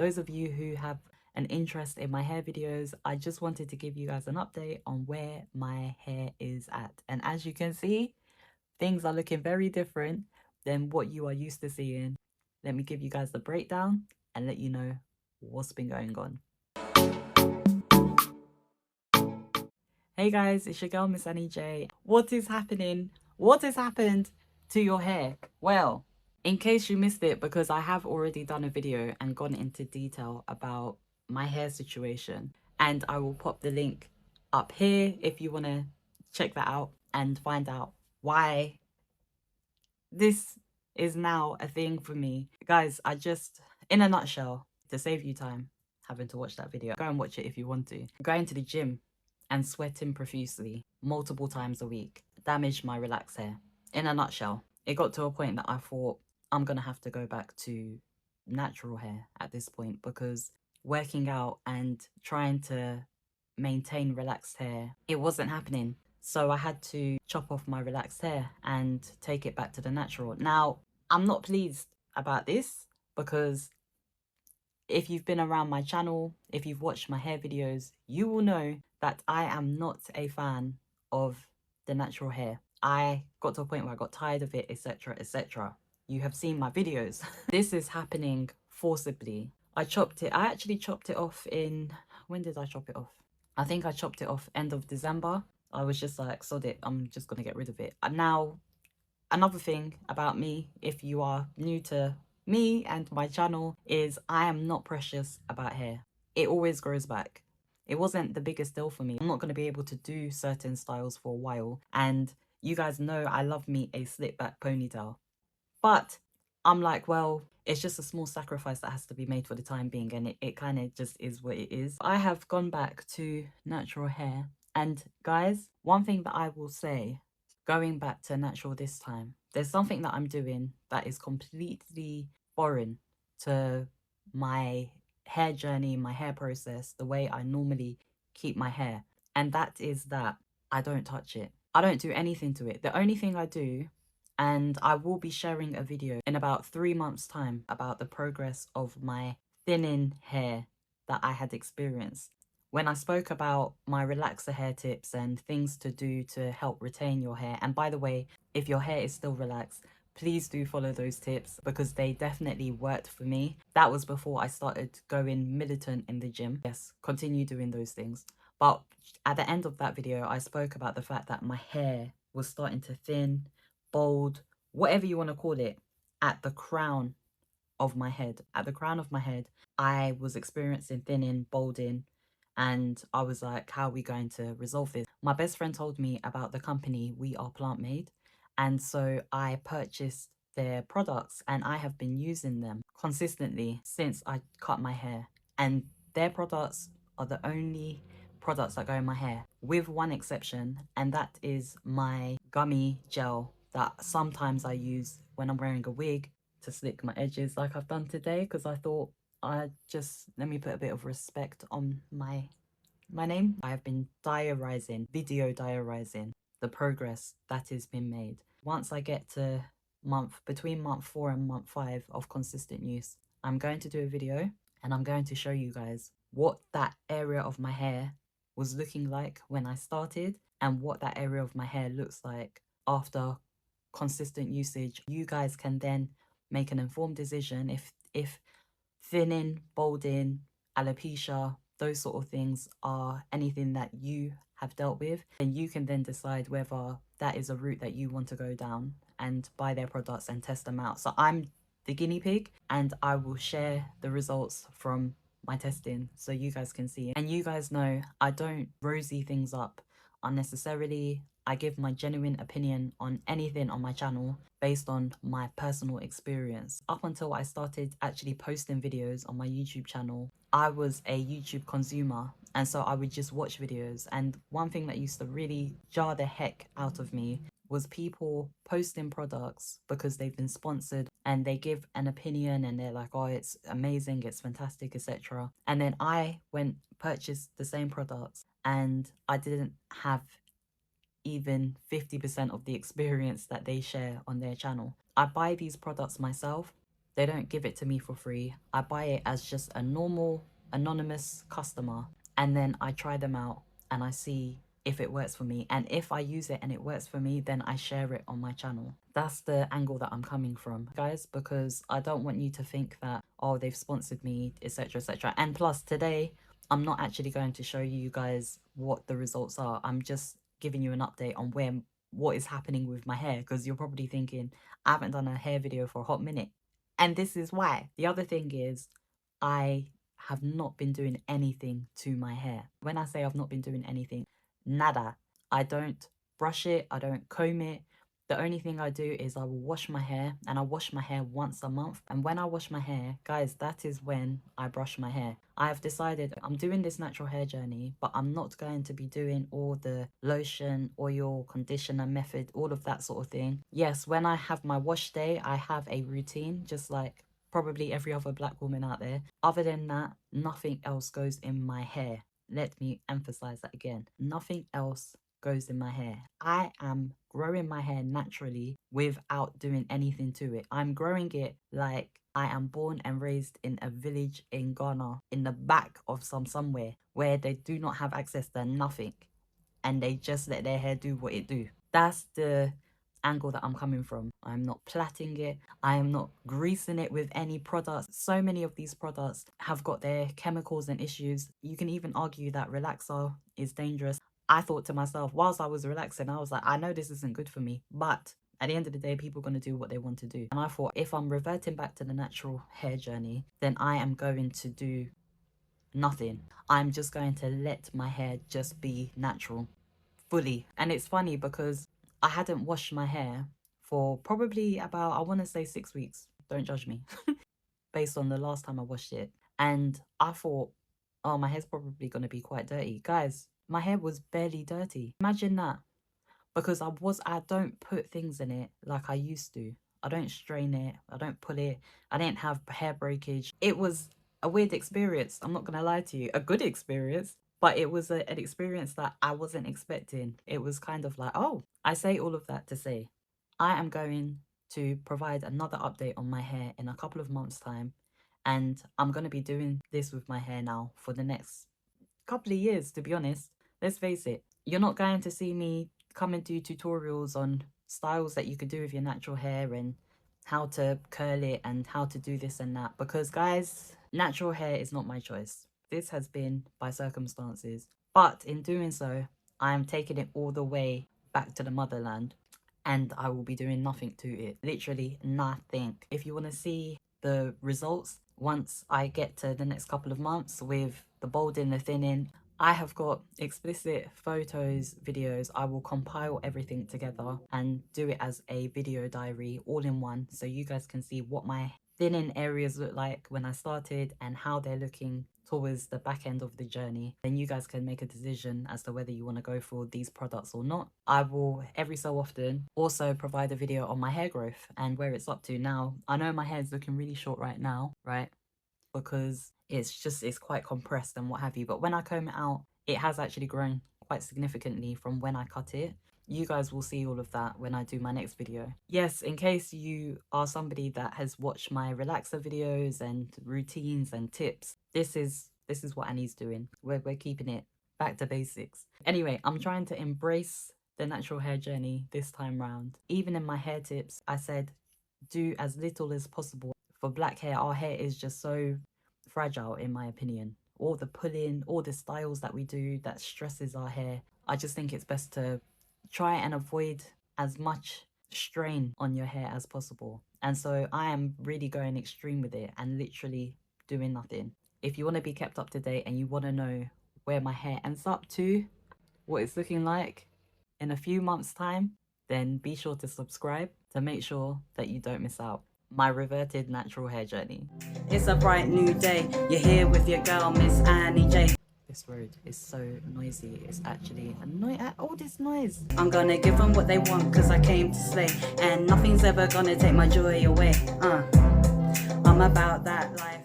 Those of you who have an interest in my hair videos, I just wanted to give you guys an update on where my hair is at. And as you can see, things are looking very different than what you are used to seeing. Let me give you guys the breakdown and let you know what's been going on. Hey guys, it's your girl Miss Annie J. What is happening? What has happened to your hair? Well, in case you missed it, because I have already done a video and gone into detail about my hair situation, and I will pop the link up here if you want to check that out and find out why this is now a thing for me. Guys, I just, in a nutshell, to save you time having to watch that video, go and watch it if you want to. Going to the gym and sweating profusely multiple times a week damaged my relaxed hair. In a nutshell, it got to a point that I thought I'm gonna have to go back to natural hair at this point, because working out and trying to maintain relaxed hair, it wasn't happening. So I had to chop off my relaxed hair and take it back to the natural. Now, I'm not pleased about this, because if you've been around my channel, if you've watched my hair videos, you will know that I am not a fan of the natural hair. I got to a point where I got tired of it, etc, etc. You have seen my videos. This is happening forcibly. I actually chopped it off in, when did I chop it off? I think I chopped it off end of December. I was just like, sod it, I'm just gonna get rid of it. And now, another thing about me, if you are new to me and my channel, is I am not precious about hair. It always grows back. It wasn't the biggest deal for me. I'm not going to be able to do certain styles for a while, and you guys know I love me a slip back ponytail. But I'm like, well, it's just a small sacrifice that has to be made for the time being, and it kind of just is what it is. I have gone back to natural hair, and guys, one thing that I will say, going back to natural this time, there's something that I'm doing that is completely foreign to my hair journey, my hair process, the way I normally keep my hair. And that is that I don't touch it. I don't do anything to it. The only thing I do, and I will be sharing a video in about 3 months' time about the progress of my thinning hair that I had experienced. When I spoke about my relaxer hair tips and things to do to help retain your hair, and by the way, if your hair is still relaxed, please do follow those tips, because they definitely worked for me. That was before I started going militant in the gym. Yes, continue doing those things. But at the end of that video, I spoke about the fact that my hair was starting to thin, bald, whatever you want to call it, at the crown of my head. At the crown of my head, I was experiencing thinning, balding, and I was like, how are we going to resolve this? My best friend told me about the company WeArePlantMade, and so I purchased their products, and I have been using them consistently since I cut my hair. And their products are the only products that go in my hair, with one exception, and that is my gummy gel that sometimes I use when I'm wearing a wig to slick my edges, like I've done today, because I thought let me put a bit of respect on my name. I have been video diarizing the progress that has been made. Once I get to between month 4 and month 5 of consistent use, I'm going to do a video and I'm going to show you guys what that area of my hair was looking like when I started, and what that area of my hair looks like after consistent usage. You guys can then make an informed decision if thinning, balding, alopecia, those sort of things are anything that you have dealt with, and you can then decide whether that is a route that you want to go down and buy their products and test them out. So I'm the guinea pig, and I will share the results from my testing so you guys can see. And you guys know I don't rosy things up unnecessarily. I give my genuine opinion on anything on my channel based on my personal experience. Up until I started actually posting videos on my YouTube channel, I was a YouTube consumer, and so I would just watch videos. And one thing that used to really jar the heck out of me was people posting products because they've been sponsored, and they give an opinion and they're like, oh, it's amazing, it's fantastic, etc. And then I went purchased the same products and I didn't have even 50% of the experience that they share on their channel. I buy these products myself, They don't give it to me for free. I buy it as just a normal anonymous customer, and then I try them out and I see if it works for me. And if I use it and it works for me, then I share it on my channel. That's the angle that I'm coming from, guys, because I don't want you to think that, oh, they've sponsored me, etc., etc. And plus, today, I'm not actually going to show you guys what the results are. I'm just giving you an update on what is happening with my hair, because you're probably thinking, I haven't done a hair video for a hot minute. And this is why. The other thing is, I have not been doing anything to my hair. When I say I've not been doing anything, nada. I don't brush it, I don't comb it. The only thing I do is I will wash my hair, and I wash my hair once a month. And when I wash my hair, guys, that is when I brush my hair. I have decided I'm doing this natural hair journey, but I'm not going to be doing all the lotion, oil, conditioner method, all of that sort of thing. Yes, when I have my wash day, I have a routine, just like probably every other black woman out there. Other than that, nothing else goes in my hair. Let me emphasize that again. Nothing else goes in my hair. I am growing my hair naturally without doing anything to it. I'm growing it like I am born and raised in a village in Ghana, in the back of somewhere where they do not have access to nothing, and they just let their hair do what it do. That's the angle that I'm coming from. I'm not plaiting it. I am not greasing it with any products. So many of these products have got their chemicals and issues. You can even argue that relaxer is dangerous. I thought to myself, whilst I was relaxing, I was like, I know this isn't good for me, but at the end of the day, people are going to do what they want to do. And I thought, if I'm reverting back to the natural hair journey, then I am going to do nothing. I'm just going to let my hair just be natural fully. And it's funny because I hadn't washed my hair for probably about, I want to say 6 weeks. Don't judge me. Based on the last time I washed it. And I thought, oh, my hair's probably going to be quite dirty. Guys, my hair was barely dirty. Imagine that. Because I don't put things in it like I used to. I don't strain it. I don't pull it. I didn't have hair breakage. It was a weird experience. I'm not going to lie to you. A good experience. But it was an experience that I wasn't expecting. It was kind of like, oh, I say all of that to say, I am going to provide another update on my hair in a couple of months' time. And I'm going to be doing this with my hair now for the next couple of years, to be honest. Let's face it. You're not going to see me come and do tutorials on styles that you could do with your natural hair and how to curl it and how to do this and that. Because, guys, natural hair is not my choice. This has been by circumstances, but in doing so, I am taking it all the way back to the motherland, and I will be doing nothing to it. Literally nothing. If you want to see the results once I get to the next couple of months with the balding, the thinning, I have got explicit photos, videos. I will compile everything together and do it as a video diary all in one, so you guys can see what my thinning areas look like when I started and how they're looking towards the back end of the journey. Then you guys can make a decision as to whether you want to go for these products or not. I will every so often also provide a video on my hair growth and where it's up to now. I know my hair is looking really short right now, right? Because it's quite compressed and what have you. But when I comb it out, it has actually grown quite significantly from when I cut it. You guys will see all of that when I do my next video. Yes, in case you are somebody that has watched my relaxer videos and routines and tips, this is what Annie's doing. We're keeping it back to basics. Anyway, I'm trying to embrace the natural hair journey this time round. Even in my hair tips, I said do as little as possible. For black hair, our hair is just so fragile, in my opinion. All the pulling, all the styles that we do that stresses our hair. I just think it's best to try and avoid as much strain on your hair as possible. And so I am really going extreme with it and literally doing nothing. If you want to be kept up to date and you want to know where my hair ends up to, what it's looking like in a few months' time, then be sure to subscribe to make sure that you don't miss out. My reverted natural hair journey. It's a bright new day. You're here with your girl, Miss Annie J. This road is so noisy. It's actually annoying. All this noise. I'm gonna give them what they want because I came to slay, and nothing's ever gonna take my joy away. I'm about that life.